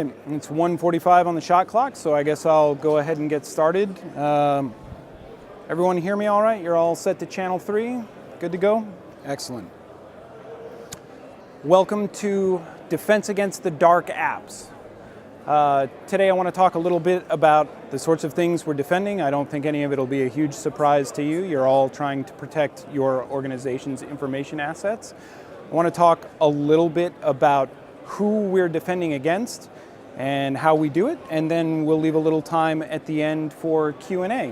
right, it's 1:45 on the shot clock, so I guess I'll go ahead and get started. Everyone hear me all right? You're all set to channel 3? Good to go? Excellent. Welcome to Defense Against the Dark Apps. Today I want to talk a little bit about the sorts of things we're defending. I don't think any of it will be a huge surprise to you. You're all trying to protect your organization's information assets. I want to talk a little bit about who we're defending against and how we do it, and then we'll leave a little time at the end for Q&A.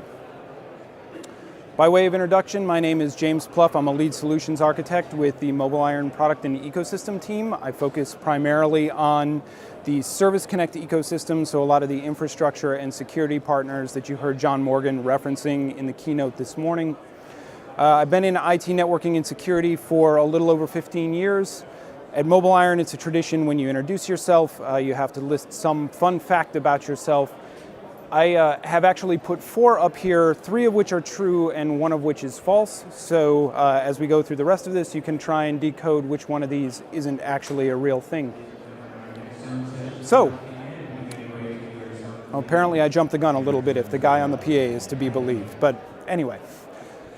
By way of introduction, my name is James Plouffe. I'm a lead solutions architect with the MobileIron product and ecosystem team. I focus primarily on the Service Connect ecosystem, so a lot of the infrastructure and security partners that you heard John Morgan referencing in the keynote this morning. I've been in IT networking and security for a little over 15 years. At MobileIron, it's a tradition when you introduce yourself, you have to list some fun fact about yourself. I have actually put 4 up here, 3 of which are true and 1 of which is false. So as we go through the rest of this, you can try and decode which one of these isn't actually a real thing. So, apparently I jumped the gun a little bit if the guy on the PA is to be believed, but anyway.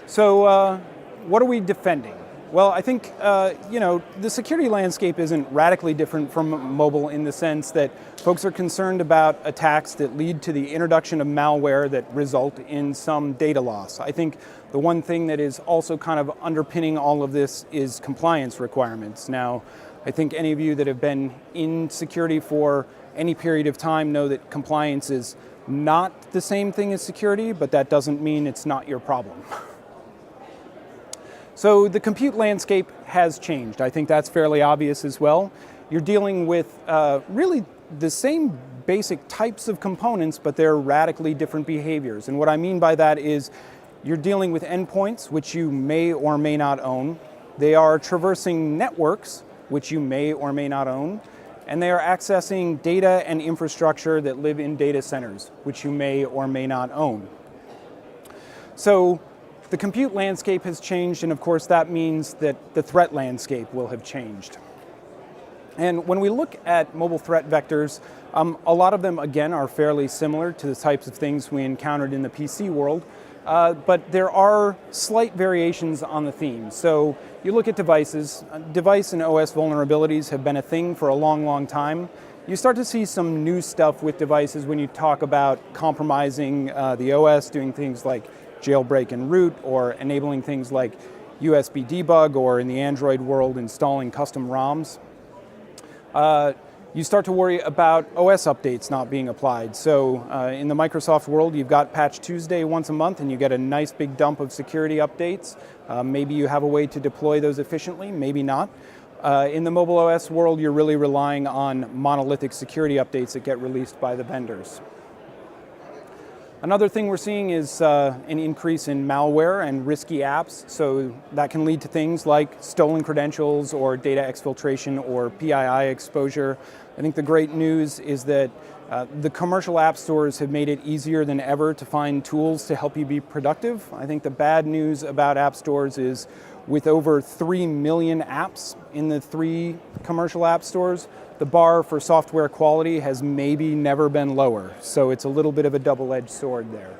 So what are we defending? Well, I think, the security landscape isn't radically different from mobile in the sense that folks are concerned about attacks that lead to the introduction of malware that result in some data loss. I think the one thing that is also kind of underpinning all of this is compliance requirements. Now, I think any of you that have been in security for any period of time know that compliance is not the same thing as security, but that doesn't mean it's not your problem. So the compute landscape has changed. I think that's fairly obvious as well. You're dealing with really the same basic types of components, but they're radically different behaviors. And what I mean by that is you're dealing with endpoints, which you may or may not own. They are traversing networks, which you may or may not own. And they are accessing data and infrastructure that live in data centers, which you may or may not own. So the compute landscape has changed, and of course that means that the threat landscape will have changed. And when we look at mobile threat vectors, a lot of them, again, are fairly similar to the types of things we encountered in the PC world, but there are slight variations on the theme. So you look at devices. Device and OS vulnerabilities have been a thing for a long, long time. You start to see some new stuff with devices when you talk about compromising the OS, doing things like jailbreak and root, or enabling things like USB debug, or in the Android world, installing custom ROMs. You start to worry about OS updates not being applied. So in the Microsoft world, you've got Patch Tuesday once a month, and you get a nice big dump of security updates. Maybe you have a way to deploy those efficiently, maybe not. In the mobile OS world, you're really relying on monolithic security updates that get released by the vendors. Another thing we're seeing is an increase in malware and risky apps. So that can lead to things like stolen credentials or data exfiltration or PII exposure. I think the great news is that the commercial app stores have made it easier than ever to find tools to help you be productive. I think the bad news about app stores is with over 3 million apps in the 3 commercial app stores, the bar for software quality has maybe never been lower. So it's a little bit of a double-edged sword there.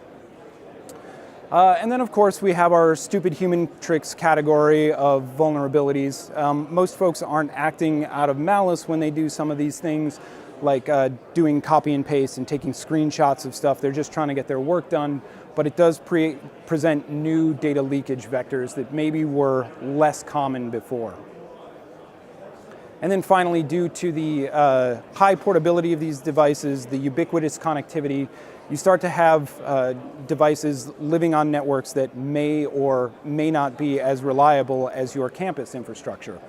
And then, of course, we have our stupid human tricks category of vulnerabilities. Most folks aren't acting out of malice when they do some of these things, like doing copy and paste and taking screenshots of stuff. They're just trying to get their work done. But it does present new data leakage vectors that maybe were less common before. And then finally, due to the high portability of these devices, the ubiquitous connectivity, you start to have devices living on networks that may or may not be as reliable as your campus infrastructure.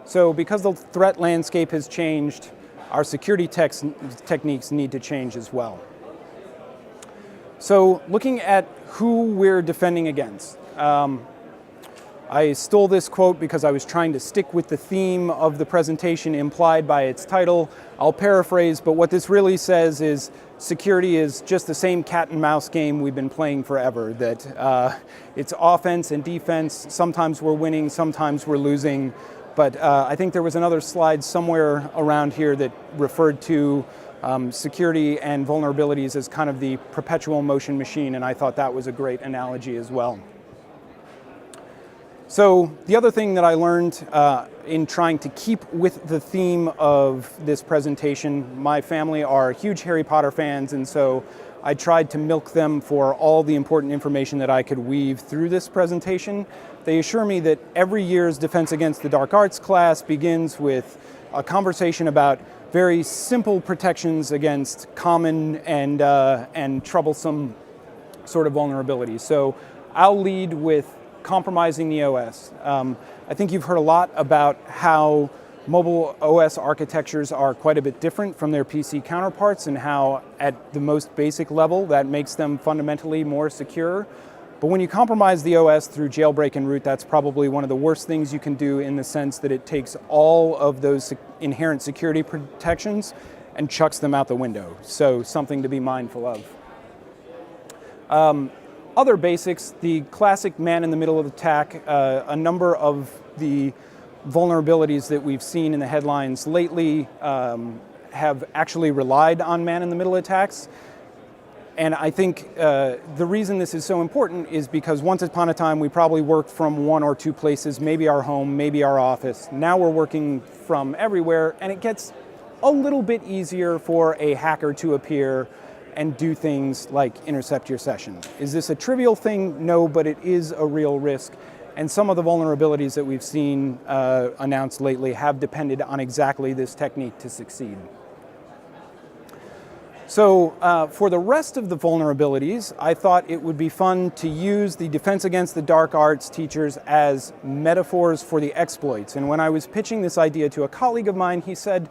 So because the threat landscape has changed, our security techniques need to change as well. So looking at who we're defending against. I stole this quote because I was trying to stick with the theme of the presentation implied by its title. I'll paraphrase, but what this really says is security is just the same cat and mouse game we've been playing forever, that it's offense and defense. Sometimes we're winning, sometimes we're losing. But I think there was another slide somewhere around here that referred to security and vulnerabilities as kind of the perpetual motion machine, and I thought that was a great analogy as well. So the other thing that I learned in trying to keep with the theme of this presentation, my family are huge Harry Potter fans, and so I tried to milk them for all the important information that I could weave through this presentation. They assure me that every year's Defense Against the Dark Arts class begins with a conversation about very simple protections against common and troublesome sort of vulnerabilities. So I'll lead with compromising the OS. I think you've heard a lot about how mobile OS architectures are quite a bit different from their PC counterparts and how at the most basic level that makes them fundamentally more secure. But when you compromise the OS through jailbreak and root, that's probably one of the worst things you can do in the sense that it takes all of those inherent security protections and chucks them out the window. So something to be mindful of. Other basics, the classic man-in-the-middle attack, a number of the vulnerabilities that we've seen in the headlines lately have actually relied on man-in-the-middle attacks. And I think the reason this is so important is because once upon a time we probably worked from one or two places, maybe our home, maybe our office. Now we're working from everywhere, and it gets a little bit easier for a hacker to appear and do things like intercept your session. Is this a trivial thing? No, but it is a real risk. And some of the vulnerabilities that we've seen announced lately have depended on exactly this technique to succeed. So for the rest of the vulnerabilities, I thought it would be fun to use the Defense Against the Dark Arts teachers as metaphors for the exploits. And when I was pitching this idea to a colleague of mine, he said,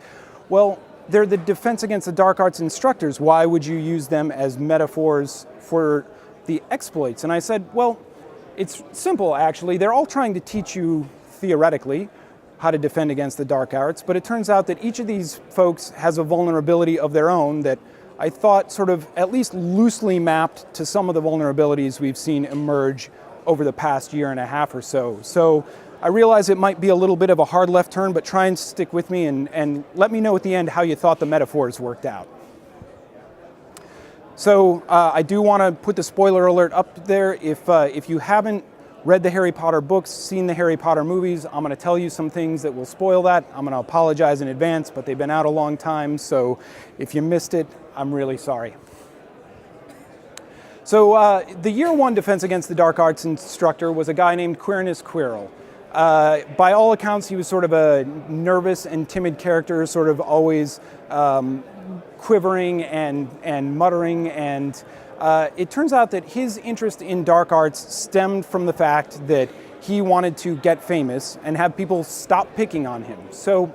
well, they're the Defense Against the Dark Arts instructors. Why would you use them as metaphors for the exploits? And I said, well, it's simple, actually. They're all trying to teach you, theoretically, how to defend against the dark arts, but it turns out that each of these folks has a vulnerability of their own that I thought sort of at least loosely mapped to some of the vulnerabilities we've seen emerge over the past year and a half or so. So I realize it might be a little bit of a hard left turn, but try and stick with me and let me know at the end how you thought the metaphors worked out. So I do want to put the spoiler alert up there. If you haven't read the Harry Potter books, seen the Harry Potter movies, I'm going to tell you some things that will spoil that. I'm going to apologize in advance, but they've been out a long time, so if you missed it, I'm really sorry. So the year one Defense Against the Dark Arts instructor was a guy named Queerness Squirrel. By all accounts, he was sort of a nervous and timid character, sort of always quivering and muttering, and it turns out that his interest in dark arts stemmed from the fact that he wanted to get famous and have people stop picking on him. So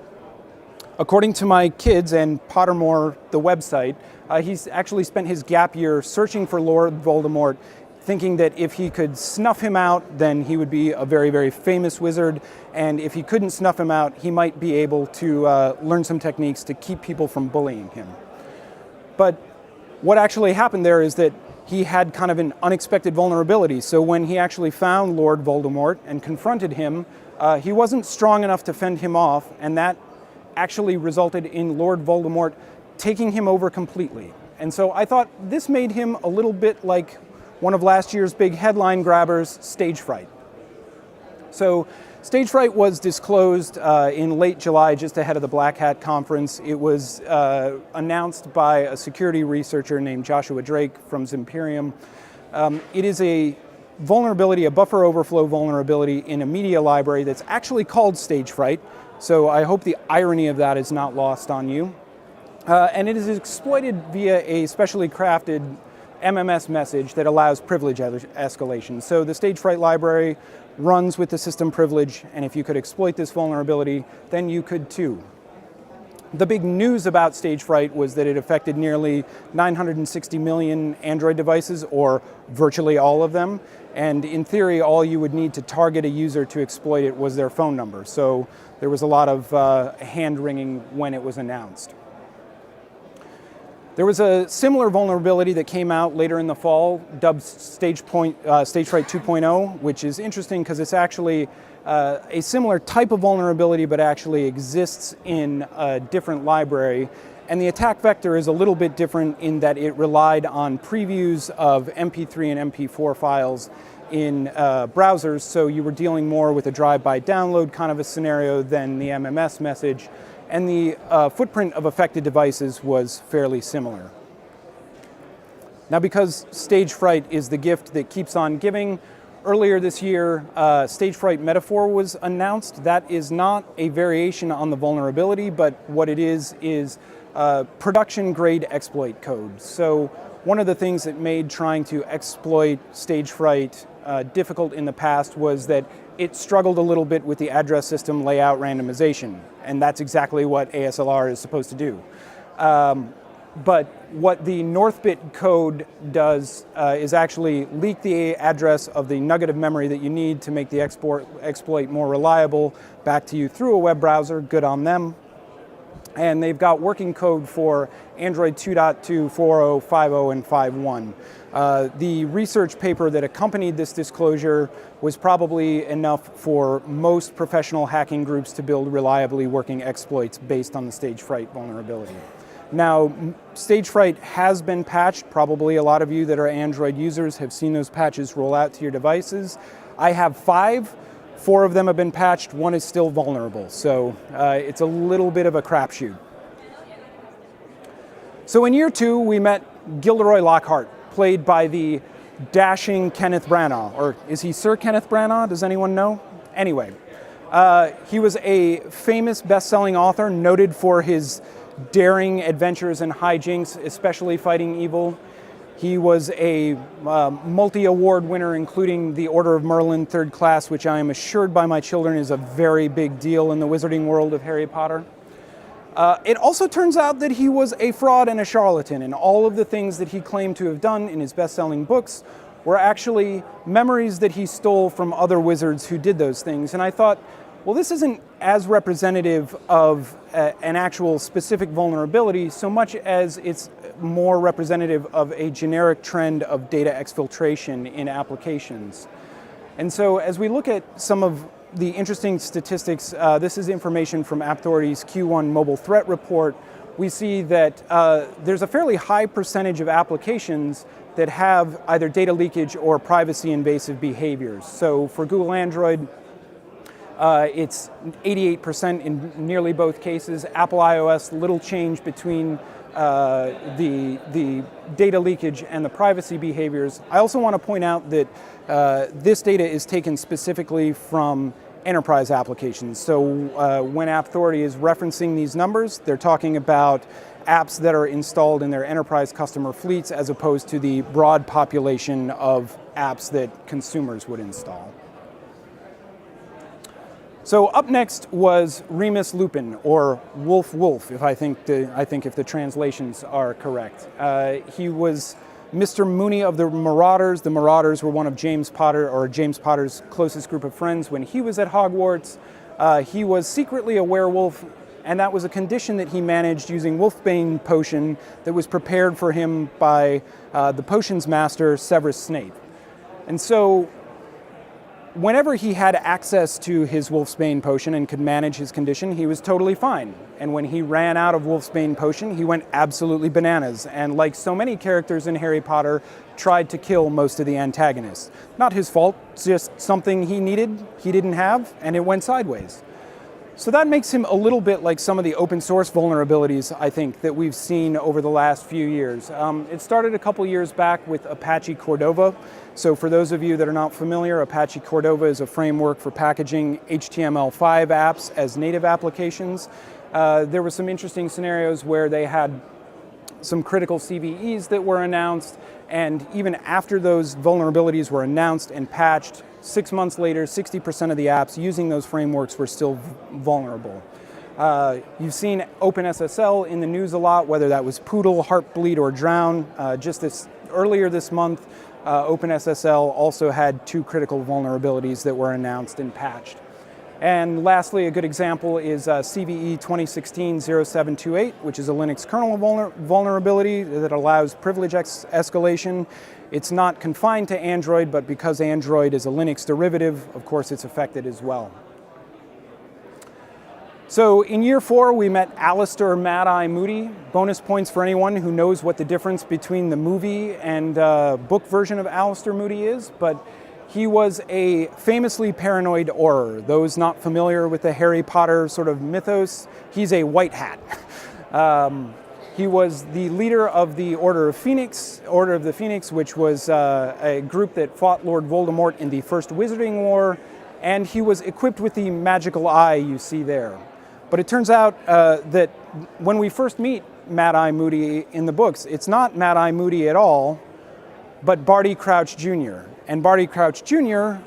according to my kids and Pottermore, the website, he's actually spent his gap year searching for Lord Voldemort, thinking that if he could snuff him out, then he would be a very, very famous wizard. And if he couldn't snuff him out, he might be able to learn some techniques to keep people from bullying him. But what actually happened there is that he had kind of an unexpected vulnerability. So when he actually found Lord Voldemort and confronted him, he wasn't strong enough to fend him off, and that actually resulted in Lord Voldemort taking him over completely. And so I thought this made him a little bit like one of last year's big headline grabbers, Stage Fright. So Stage Fright was disclosed in late July, just ahead of the Black Hat conference. It was announced by a security researcher named Joshua Drake from Zimperium. It is a vulnerability, a buffer overflow vulnerability in a media library that's actually called Stage Fright. So I hope the irony of that is not lost on you. And it is exploited via a specially crafted MMS message that allows privilege escalation. So the Stage Fright library runs with the system privilege, and if you could exploit this vulnerability, then you could too. The big news about Stage Fright was that it affected nearly 960 million Android devices, or virtually all of them. And in theory, all you would need to target a user to exploit it was their phone number. So there was a lot of hand-wringing when it was announced. There was a similar vulnerability that came out later in the fall, dubbed Stage Fright 2.0, which is interesting because it's actually a similar type of vulnerability, but actually exists in a different library. And the attack vector is a little bit different in that it relied on previews of MP3 and MP4 files in browsers, so you were dealing more with a drive-by download kind of a scenario than the MMS message. And the footprint of affected devices was fairly similar. Now, because stage fright is the gift that keeps on giving, earlier this year, stage fright metaphor was announced. That is not a variation on the vulnerability, but what it is production-grade exploit code. So one of the things that made trying to exploit stage fright difficult in the past was that it struggled a little bit with the address system layout randomization, and that's exactly what ASLR is supposed to do. But what the Northbit code does is actually leak the address of the nugget of memory that you need to make the exploit more reliable back to you through a web browser. Good on them. And they've got working code for Android 2.2, 4.0, 5.0, and 5.1. The research paper that accompanied this disclosure was probably enough for most professional hacking groups to build reliably working exploits based on the stage fright vulnerability. Now, stage fright has been patched. Probably a lot of you that are Android users have seen those patches roll out to your devices. I have 5. 4 of them have been patched, 1 is still vulnerable, so it's a little bit of a crapshoot. So in year 2, we met Gilderoy Lockhart, played by the dashing Kenneth Branagh, or is he Sir Kenneth Branagh? Does anyone know? Anyway, he was a famous best-selling author, noted for his daring adventures and hijinks, especially fighting evil. He was a multi-award winner, including the Order of Merlin 3rd class, which I am assured by my children is a very big deal in the wizarding world of Harry Potter. It also turns out that he was a fraud and a charlatan, and all of the things that he claimed to have done in his best-selling books were actually memories that he stole from other wizards who did those things. And I thought, well, this isn't as representative of an actual specific vulnerability so much as it's more representative of a generic trend of data exfiltration in applications. And so as we look at some of the interesting statistics, this is information from App Authority's Q1 Mobile Threat Report. We see that there's a fairly high percentage of applications that have either data leakage or privacy invasive behaviors. So for Google Android, it's 88% in nearly both cases. Apple iOS, little change between the data leakage and the privacy behaviors. I also want to point out that this data is taken specifically from enterprise applications. So when App Authority is referencing these numbers, they're talking about apps that are installed in their enterprise customer fleets as opposed to the broad population of apps that consumers would install. So up next was Remus Lupin, or Wolf, if I think if the translations are correct. He was Mr. Mooney of the Marauders. The Marauders were one of James Potter's closest group of friends when he was at Hogwarts. He was secretly a werewolf, and that was a condition that he managed using Wolfbane potion that was prepared for him by the potions master, Severus Snape. And so whenever he had access to his Wolfsbane potion and could manage his condition, he was totally fine. And when he ran out of Wolfsbane potion, he went absolutely bananas. And like so many characters in Harry Potter, tried to kill most of the antagonists. Not his fault, it's just something he needed, he didn't have, and it went sideways. So that makes him a little bit like some of the open source vulnerabilities, I think, that we've seen over the last few years. It started a couple years back with Apache Cordova. So for those of you that are not familiar, Apache Cordova is a framework for packaging HTML5 apps as native applications. There were some interesting scenarios where they had some critical CVEs that were announced, and even after those vulnerabilities were announced and patched, 6 months later, 60% of the apps using those frameworks were still vulnerable. You've seen OpenSSL in the news a lot, whether that was Poodle, Heartbleed, or Drown. Earlier this month, OpenSSL also had 2 critical vulnerabilities that were announced and patched. And lastly, a good example is CVE 2016-0728, which is a Linux kernel vulnerability that allows privilege escalation. It's not confined to Android, but because Android is a Linux derivative, of course it's affected as well. So in year 4, we met Alistair Mad Eye Moody. Bonus points for anyone who knows what the difference between the movie and book version of Alistair Moody is, but he was a famously paranoid Auror. Those not familiar with the Harry Potter sort of mythos, he's a white hat. He was the leader of the Order of the Phoenix, which was a group that fought Lord Voldemort in the First Wizarding War, and he was equipped with the magical eye you see there. But it turns out that when we first meet Mad Eye Moody in the books, it's not Mad Eye Moody at all, but Barty Crouch Jr. And Barty Crouch Jr.,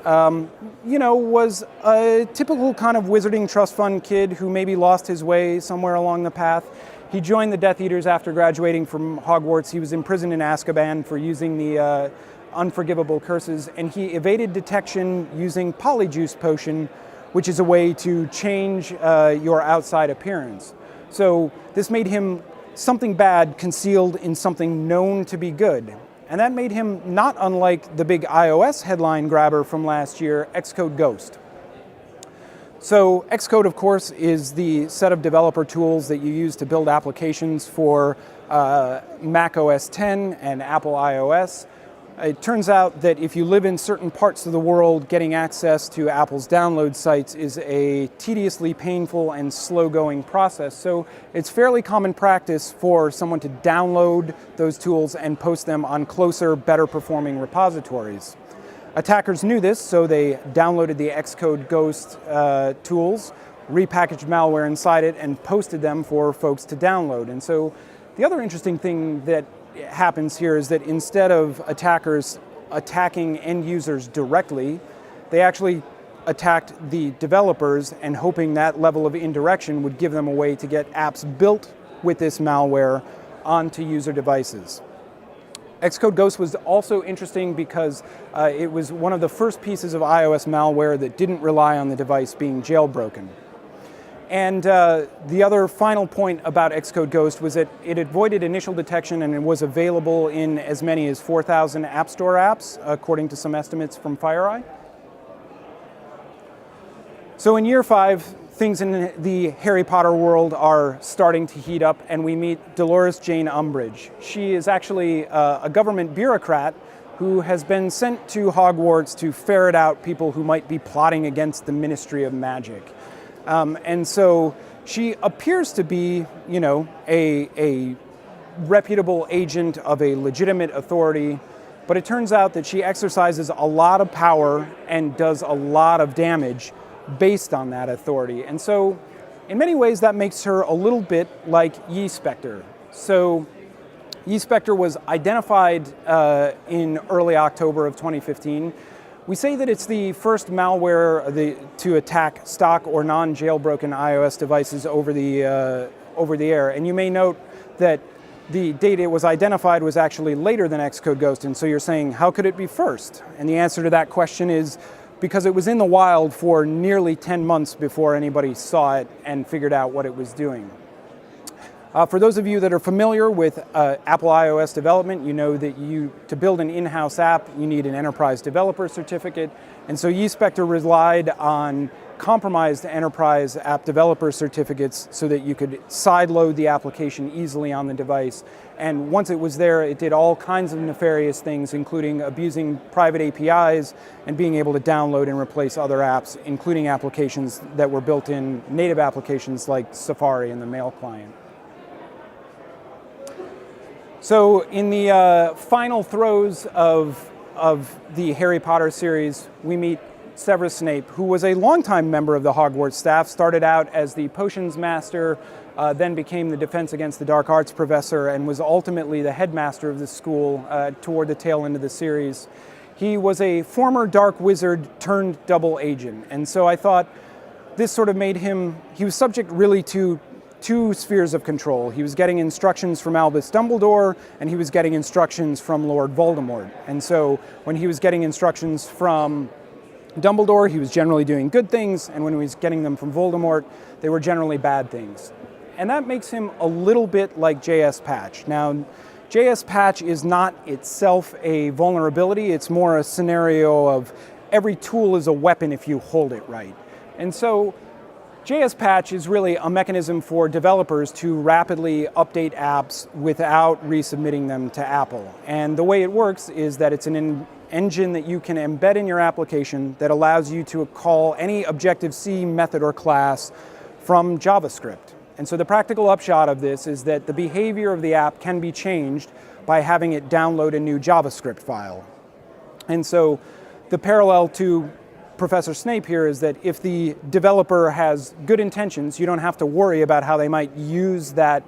was a typical kind of wizarding trust fund kid who maybe lost his way somewhere along the path. He joined the Death Eaters after graduating from Hogwarts. He was imprisoned in Azkaban for using the unforgivable curses, and he evaded detection using Polyjuice Potion, which is a way to change your outside appearance. So this made him something bad concealed in something known to be good. And that made him not unlike the big iOS headline grabber from last year, Xcode Ghost. So Xcode, of course, is the set of developer tools that you use to build applications for Mac OS X and Apple iOS. It turns out that if you live in certain parts of the world, getting access to Apple's download sites is a tediously painful and slow-going process. So it's fairly common practice for someone to download those tools and post them on closer, better-performing repositories. Attackers knew this, so they downloaded the Xcode Ghost tools, repackaged malware inside it, and posted them for folks to download. And so the other interesting thing that happens here is that instead of attackers attacking end users directly, they actually attacked the developers and hoping that level of indirection would give them a way to get apps built with this malware onto user devices. Xcode Ghost was also interesting because it was one of the first pieces of iOS malware that didn't rely on the device being jailbroken. And the other final point about Xcode Ghost was that it avoided initial detection and it was available in as many as 4,000 App Store apps, according to some estimates from FireEye. So in year 5, things in the Harry Potter world are starting to heat up, and we meet Dolores Jane Umbridge. She is actually a government bureaucrat who has been sent to Hogwarts to ferret out people who might be plotting against the Ministry of Magic. And so she appears to be, a reputable agent of a legitimate authority, but it turns out that she exercises a lot of power and does a lot of damage based on that authority. And so in many ways that makes her a little bit like Specter. So Specter was identified in early October of 2015. We say that it's the first malware to attack stock or non-jailbroken iOS devices over the air. And you may note that the date it was identified was actually later than Xcode Ghost. And so you're saying, how could it be first? And the answer to that question is because it was in the wild for nearly 10 months before anybody saw it and figured out what it was doing. For those of you that are familiar with Apple iOS development, you know that to build an in-house app, you need an enterprise developer certificate. And so Specter relied on compromised enterprise app developer certificates so that you could sideload the application easily on the device. And once it was there, it did all kinds of nefarious things, including abusing private APIs and being able to download and replace other apps, including applications that were built in native applications like Safari and the Mail client. So in the final throes of the Harry Potter series, we meet Severus Snape, who was a longtime member of the Hogwarts staff, started out as the potions master, then became the Defense Against the Dark Arts professor, and was ultimately the headmaster of the school toward the tail end of the series. He was a former dark wizard turned double agent, and so I thought this sort of made him, he was subject really to two spheres of control. He was getting instructions from Albus Dumbledore, and he was getting instructions from Lord Voldemort. And so when he was getting instructions from Dumbledore, he was generally doing good things, and when he was getting them from Voldemort, they were generally bad things. And that makes him a little bit like JS Patch. Now, JS Patch is not itself a vulnerability, it's more a scenario of every tool is a weapon if you hold it right. And so JS Patch is really a mechanism for developers to rapidly update apps without resubmitting them to Apple. And the way it works is that it's an engine that you can embed in your application that allows you to call any Objective-C method or class from JavaScript. And so the practical upshot of this is that the behavior of the app can be changed by having it download a new JavaScript file. And so the parallel to Professor Snape here is that if the developer has good intentions, you don't have to worry about how they might use that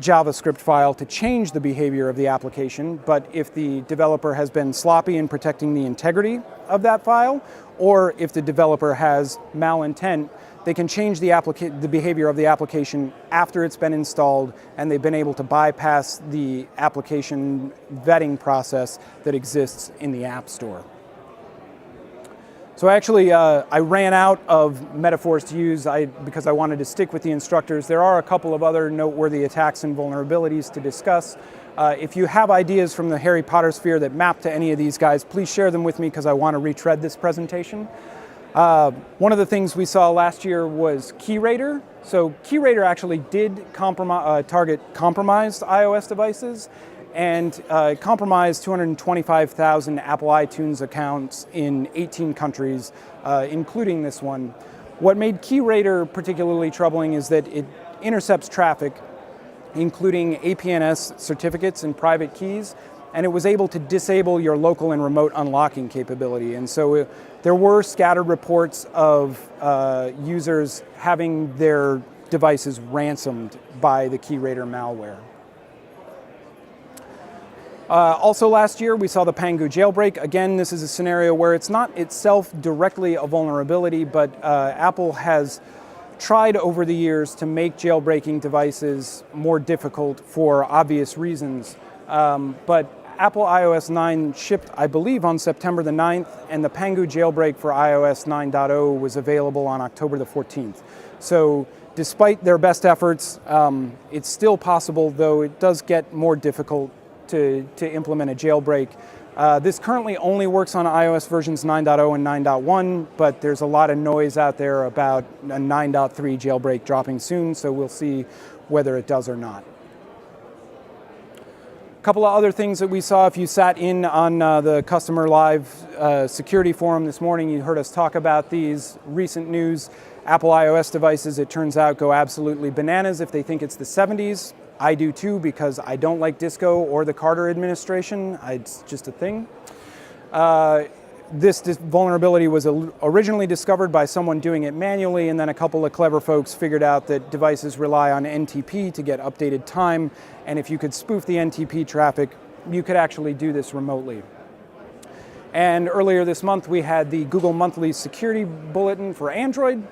JavaScript file to change the behavior of the application. But if the developer has been sloppy in protecting the integrity of that file, or if the developer has malintent, they can change the behavior of the application after it's been installed, and they've been able to bypass the application vetting process that exists in the App Store. So actually, I ran out of metaphors to use because I wanted to stick with the instructors. There are a couple of other noteworthy attacks and vulnerabilities to discuss. If you have ideas from the Harry Potter sphere that map to any of these guys, please share them with me because I want to retread this presentation. One of the things we saw last year was KeyRater. So KeyRater actually did target compromised iOS devices and compromised 225,000 Apple iTunes accounts in 18 countries, including this one. What made KeyRater particularly troubling is that it intercepts traffic, including APNS certificates and private keys, and it was able to disable your local and remote unlocking capability. And so there were scattered reports of users having their devices ransomed by the KeyRater malware. Also last year, we saw the Pangu Jailbreak. Again, this is a scenario where it's not itself directly a vulnerability, but Apple has tried over the years to make jailbreaking devices more difficult for obvious reasons. But Apple iOS 9 shipped, I believe, on September the 9th, and the Pangu Jailbreak for iOS 9.0 was available on October the 14th. So despite their best efforts, it's still possible, though it does get more difficult to implement a jailbreak. This currently only works on iOS versions 9.0 and 9.1, but there's a lot of noise out there about a 9.3 jailbreak dropping soon, so we'll see whether it does or not. A couple of other things that we saw, if you sat in on the Customer Live security forum this morning, you heard us talk about these recent news. Apple iOS devices, it turns out, go absolutely bananas if they think it's the 70s. I do too, because I don't like Disco or the Carter administration. It's just a thing. This vulnerability was originally discovered by someone doing it manually, and then a couple of clever folks figured out that devices rely on NTP to get updated time, and if you could spoof the NTP traffic, you could actually do this remotely. And earlier this month, we had the Google Monthly Security Bulletin for Android.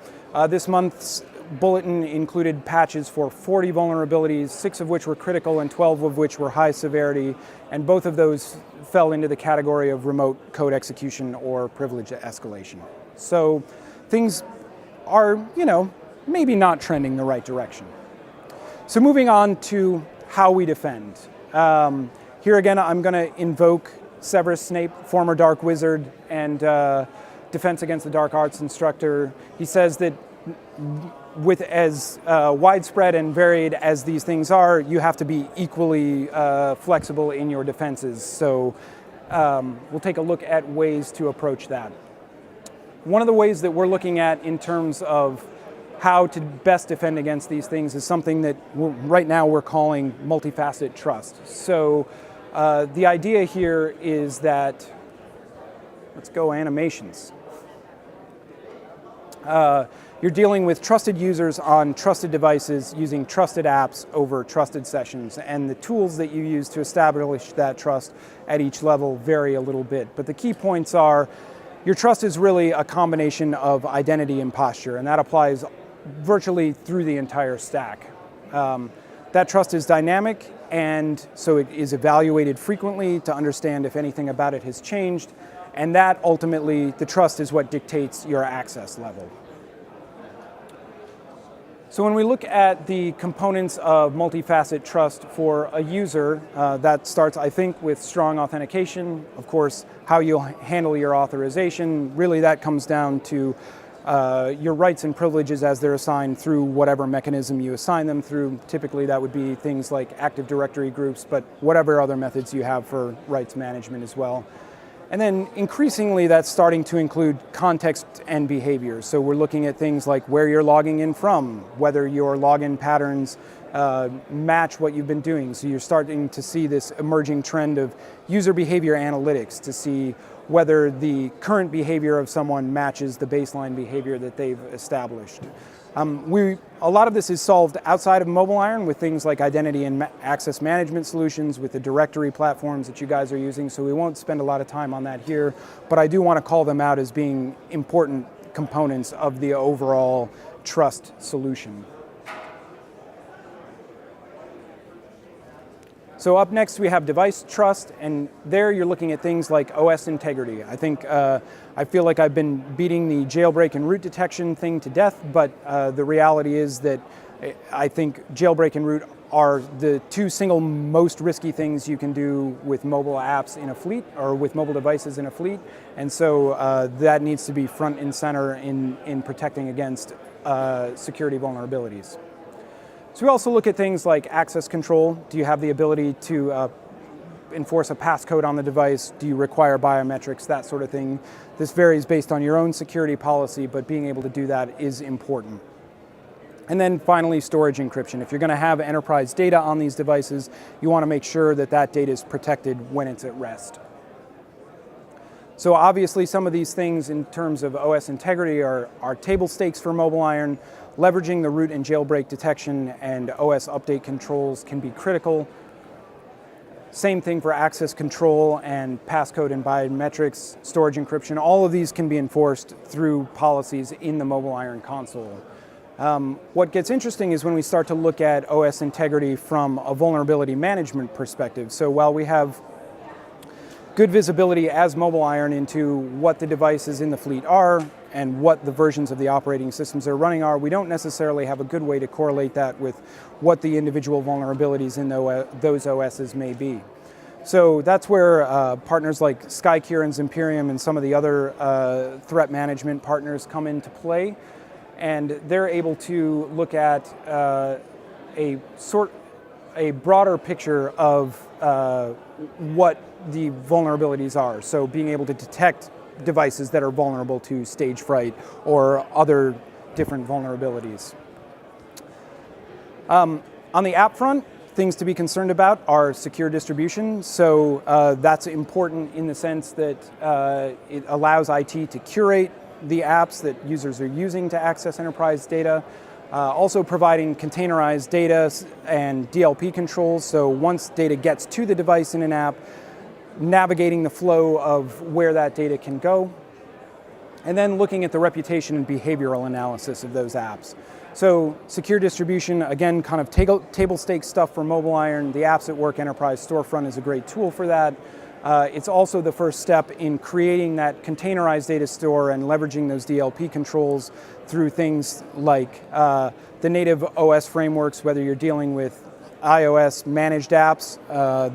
This month's bulletin included patches for 40 vulnerabilities, 6 of which were critical and 12 of which were high severity, and both of those fell into the category of remote code execution or privilege escalation. So things are, maybe not trending the right direction. So moving on to how we defend. Here again, I'm going to invoke Severus Snape, former Dark Wizard and Defense Against the Dark Arts instructor. He says that with as widespread and varied as these things are, you have to be equally flexible in your defenses. So we'll take a look at ways to approach that. One of the ways that we're looking at in terms of how to best defend against these things is something that right now we're calling multifaceted trust. So the idea here is that, let's go animations. You're dealing with trusted users on trusted devices using trusted apps over trusted sessions, and the tools that you use to establish that trust at each level vary a little bit. But the key points are, your trust is really a combination of identity and posture, and that applies virtually through the entire stack. That trust is dynamic. and so it is evaluated frequently to understand if anything about it has changed, and that ultimately, the trust is what dictates your access level. So when we look at the components of multifaceted trust for a user, that starts, I think, with strong authentication. Of course, how you'll handle your authorization, really that comes down to your rights and privileges as they're assigned through whatever mechanism you assign them through. Typically that would be things like Active Directory groups, but whatever other methods you have for rights management as well. And then increasingly that's starting to include context and behavior. So we're looking at things like where you're logging in from, whether your login patterns match what you've been doing. So you're starting to see this emerging trend of user behavior analytics to see whether the current behavior of someone matches the baseline behavior that they've established. A lot of this is solved outside of MobileIron with things like identity and access management solutions with the directory platforms that you guys are using, so we won't spend a lot of time on that here, but I do want to call them out as being important components of the overall trust solution. So up next we have device trust, and there you're looking at things like OS integrity. I feel like I've been beating the jailbreak and root detection thing to death, but the reality is that I think jailbreak and root are the two single most risky things you can do with mobile apps in a fleet or with mobile devices in a fleet, and so that needs to be front and center in protecting against security vulnerabilities. So we also look at things like access control. Do you have the ability to enforce a passcode on the device? Do you require biometrics, that sort of thing? This varies based on your own security policy, but being able to do that is important. And then finally, storage encryption. If you're going to have enterprise data on these devices, you want to make sure that that data is protected when it's at rest. So obviously some of these things in terms of OS integrity are table stakes for MobileIron. Leveraging the root and jailbreak detection and OS update controls can be critical. Same thing for access control and passcode and biometrics, storage encryption. All of these can be enforced through policies in the MobileIron console. What gets interesting is when we start to look at OS integrity from a vulnerability management perspective. So while we have good visibility as MobileIron into what the devices in the fleet are and what the versions of the operating systems they're running are, we don't necessarily have a good way to correlate that with what the individual vulnerabilities in those OSs may be. So that's where partners like Skycure and Zimperium and some of the other threat management partners come into play, and they're able to look at a broader picture of what the vulnerabilities are. So being able to detect devices that are vulnerable to stage fright or other different vulnerabilities. On the app front, things to be concerned about are secure distribution. So that's important in the sense that it allows IT to curate the apps that users are using to access enterprise data. Also providing containerized data and DLP controls. So once data gets to the device in an app, navigating the flow of where that data can go, and then looking at the reputation and behavioral analysis of those apps. So secure distribution, again, kind of table stakes stuff for MobileIron. The Apps at Work Enterprise Storefront is a great tool for that. It's also the first step in creating that containerized data store and leveraging those DLP controls through things like the native OS frameworks, whether you're dealing with iOS managed apps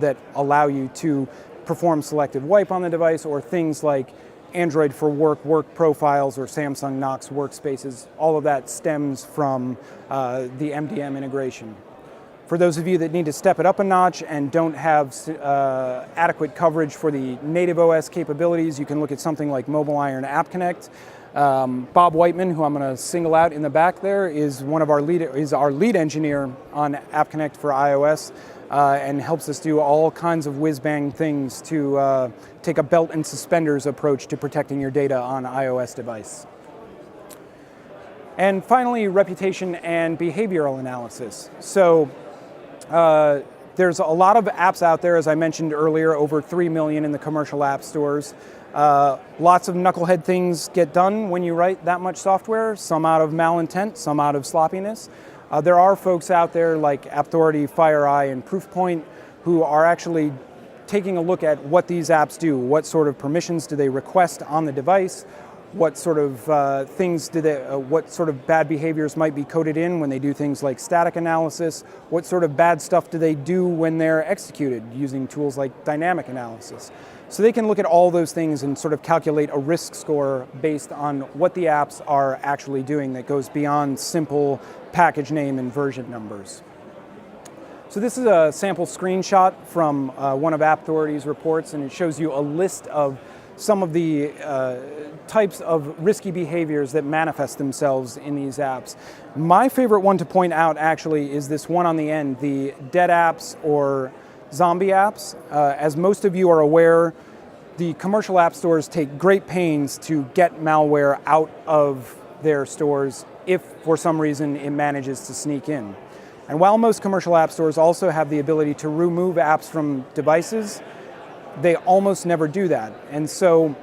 that allow you to perform selective wipe on the device, or things like Android for Work profiles, or Samsung Knox workspaces. All of that stems from the MDM integration. For those of you that need to step it up a notch and don't have adequate coverage for the native OS capabilities, you can look at something like MobileIron App Connect. Bob Whiteman, who I'm going to single out in the back there, is our lead engineer on App Connect for iOS, and helps us do all kinds of whiz-bang things to take a belt and suspenders approach to protecting your data on iOS device. And finally, reputation and behavioral analysis. So there's a lot of apps out there, as I mentioned earlier, over 3 million in the commercial app stores. Lots of knucklehead things get done when you write that much software, some out of malintent, some out of sloppiness. There are folks out there like AppAuthority, FireEye, and Proofpoint who are actually taking a look at what these apps do. What sort of permissions do they request on the device? What sort of things do they, what sort of bad behaviors might be coded in when they do things like static analysis? What sort of bad stuff do they do when they're executed using tools like dynamic analysis? So they can look at all those things and sort of calculate a risk score based on what the apps are actually doing that goes beyond simple package name and version numbers. So this is a sample screenshot from one of AppAuthority's reports, and it shows you a list of some of the types of risky behaviors that manifest themselves in these apps. My favorite one to point out actually is this one on the end, the dead apps or zombie apps. As most of you are aware, the commercial app stores take great pains to get malware out of their stores if for some reason it manages to sneak in. And while most commercial app stores also have the ability to remove apps from devices, they almost never do that. And so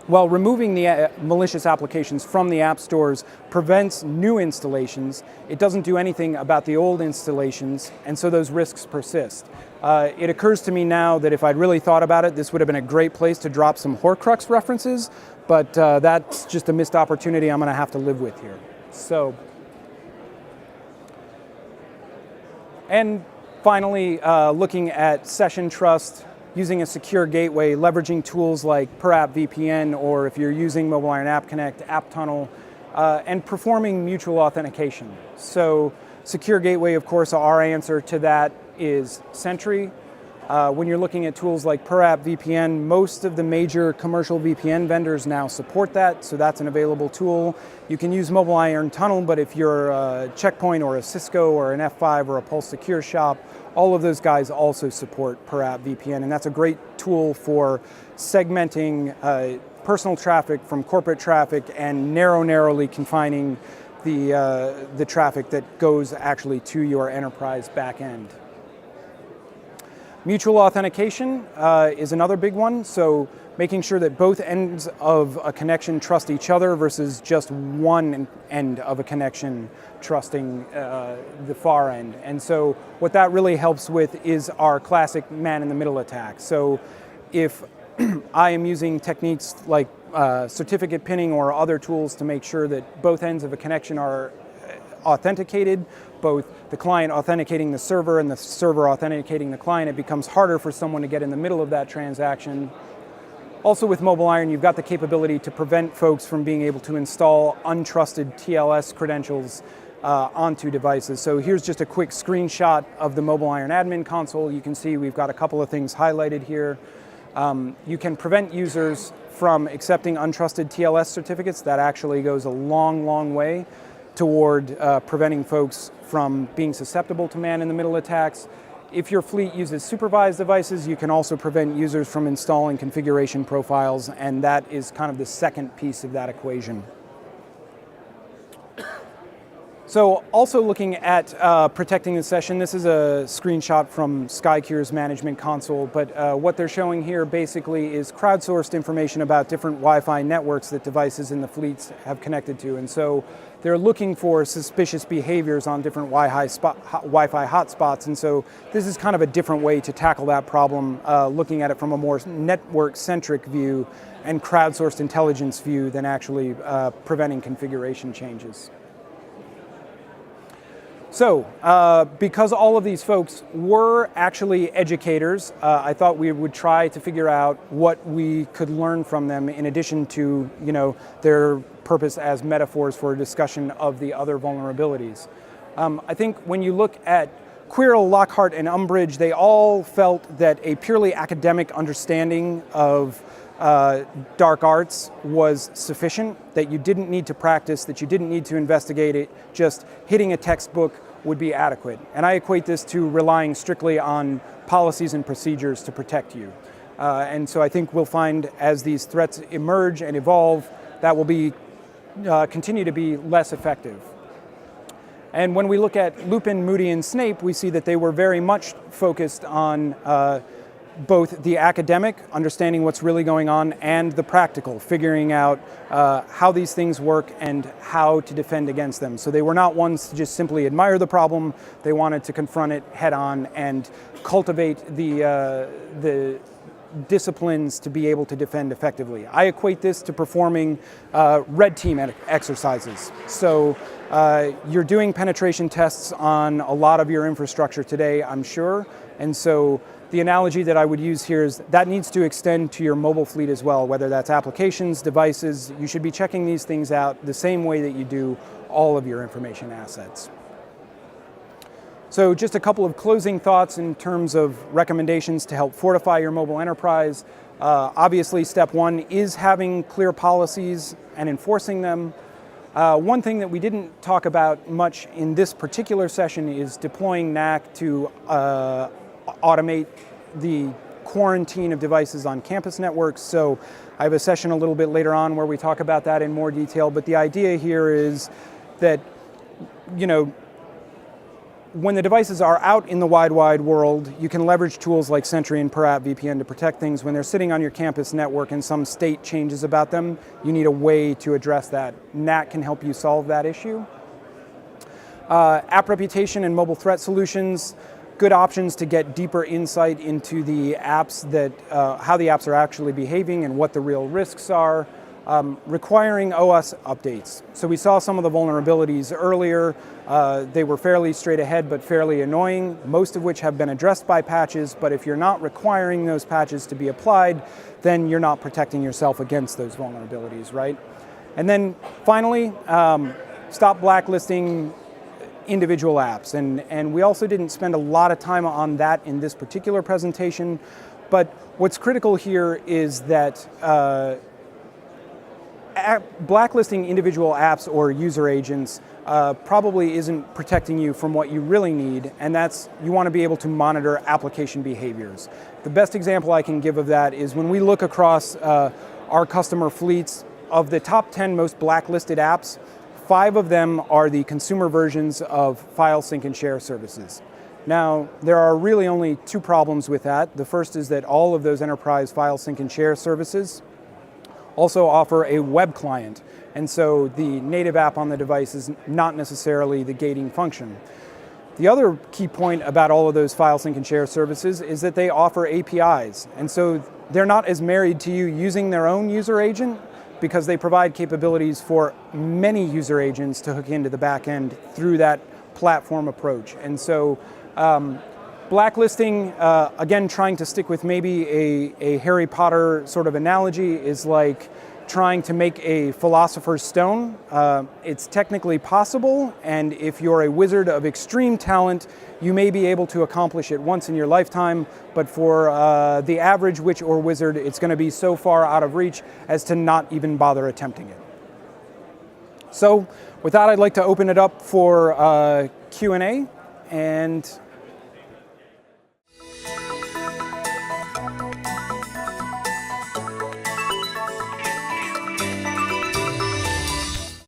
while removing the malicious applications from the app stores prevents new installations, it doesn't do anything about the old installations, and so those risks persist. It occurs to me now that if I'd really thought about it, this would have been a great place to drop some Horcrux references, but that's just a missed opportunity I'm going to have to live with here. So, and finally, looking at session trust, using a secure gateway, leveraging tools like per app VPN, or if you're using MobileIron App Connect, App Tunnel, and performing mutual authentication. So secure gateway, of course, our answer to that is Sentry. When you're looking at tools like per app VPN, most of the major commercial VPN vendors now support that, so that's an available tool. You can use MobileIron Tunnel, but if you're a Checkpoint or a Cisco or an F5 or a Pulse Secure shop, all of those guys also support per app VPN, and that's a great tool for segmenting personal traffic from corporate traffic and narrowly confining the traffic that goes actually to your enterprise backend. Mutual authentication is another big one, so making sure that both ends of a connection trust each other versus just one end of a connection trusting the far end. And so what that really helps with is our classic man-in-the-middle attack. So if I am using techniques like certificate pinning or other tools to make sure that both ends of a connection are authenticated, both the client authenticating the server and the server authenticating the client, it becomes harder for someone to get in the middle of that transaction. Also with MobileIron, you've got the capability to prevent folks from being able to install untrusted TLS credentials onto devices. So here's just a quick screenshot of the MobileIron admin console. You can see we've got a couple of things highlighted here. You can prevent users from accepting untrusted TLS certificates. That actually goes a long way toward preventing folks from being susceptible to man-in-the-middle attacks. If your fleet uses supervised devices, you can also prevent users from installing configuration profiles, and that is kind of the second piece of that equation. So also looking at protecting the session, this is a screenshot from SkyCure's management console, but what they're showing here basically is crowdsourced information about different Wi-Fi networks that devices in the fleets have connected to. And so they're looking for suspicious behaviors on different Wi-Fi hotspots. And so this is kind of a different way to tackle that problem, looking at it from a more network-centric view and crowdsourced intelligence view than actually preventing configuration changes. So, because all of these folks were actually educators, I thought we would try to figure out what we could learn from them in addition to, their purpose as metaphors for a discussion of the other vulnerabilities. I think when you look at Gilderoy, Lockhart, and Umbridge, they all felt that a purely academic understanding of dark arts was sufficient, that you didn't need to practice, that you didn't need to investigate it, just hitting a textbook would be adequate. And I equate this to relying strictly on policies and procedures to protect you. And so I think we'll find as these threats emerge and evolve, that will be continue to be less effective. And when we look at Lupin, Moody, and Snape, we see that they were very much focused on both the academic, understanding what's really going on, and the practical, figuring out how these things work and how to defend against them. So they were not ones to just simply admire the problem. They wanted to confront it head on and cultivate the disciplines to be able to defend effectively. I equate this to performing red team exercises. So you're doing penetration tests on a lot of your infrastructure today, I'm sure, and so the analogy that I would use here is that needs to extend to your mobile fleet as well, whether that's applications, devices. You should be checking these things out the same way that you do all of your information assets. So just a couple of closing thoughts in terms of recommendations to help fortify your mobile enterprise. Obviously, step one is having clear policies and enforcing them. One thing that we didn't talk about much in this particular session is deploying NAC to automate the quarantine of devices on campus networks. So I have a session a little bit later on where we talk about that in more detail. But the idea here is that, when the devices are out in the wide world, you can leverage tools like Sentry and per app VPN to protect things. When they're sitting on your campus network and some state changes about them, you need a way to address that. NAC can help you solve that issue. App reputation and mobile threat solutions. Good options to get deeper insight into the apps how the apps are actually behaving and what the real risks are. Requiring OS updates. So we saw some of the vulnerabilities earlier. They were fairly straight ahead but fairly annoying, most of which have been addressed by patches, but if you're not requiring those patches to be applied, then you're not protecting yourself against those vulnerabilities, right? And then finally, stop blacklisting individual apps. And we also didn't spend a lot of time on that in this particular presentation, but what's critical here is that blacklisting individual apps or user agents probably isn't protecting you from what you really need, and that's you want to be able to monitor application behaviors. The best example I can give of that is when we look across our customer fleets, of the top 10 most blacklisted apps, 5 of them are the consumer versions of file sync and share services. Now, there are really only 2 problems with that. The first is that all of those enterprise file sync and share services also offer a web client, and so the native app on the device is not necessarily the gating function. The other key point about all of those file sync and share services is that they offer APIs, and so they're not as married to you using their own user agent because they provide capabilities for many user agents to hook into the back end through that platform approach. And so blacklisting, again, trying to stick with maybe a Harry Potter sort of analogy, is like trying to make a philosopher's stone. It's technically possible, and if you're a wizard of extreme talent, you may be able to accomplish it once in your lifetime, but for the average witch or wizard, it's going to be so far out of reach as to not even bother attempting it. So with that, I'd like to open it up for Q&A, and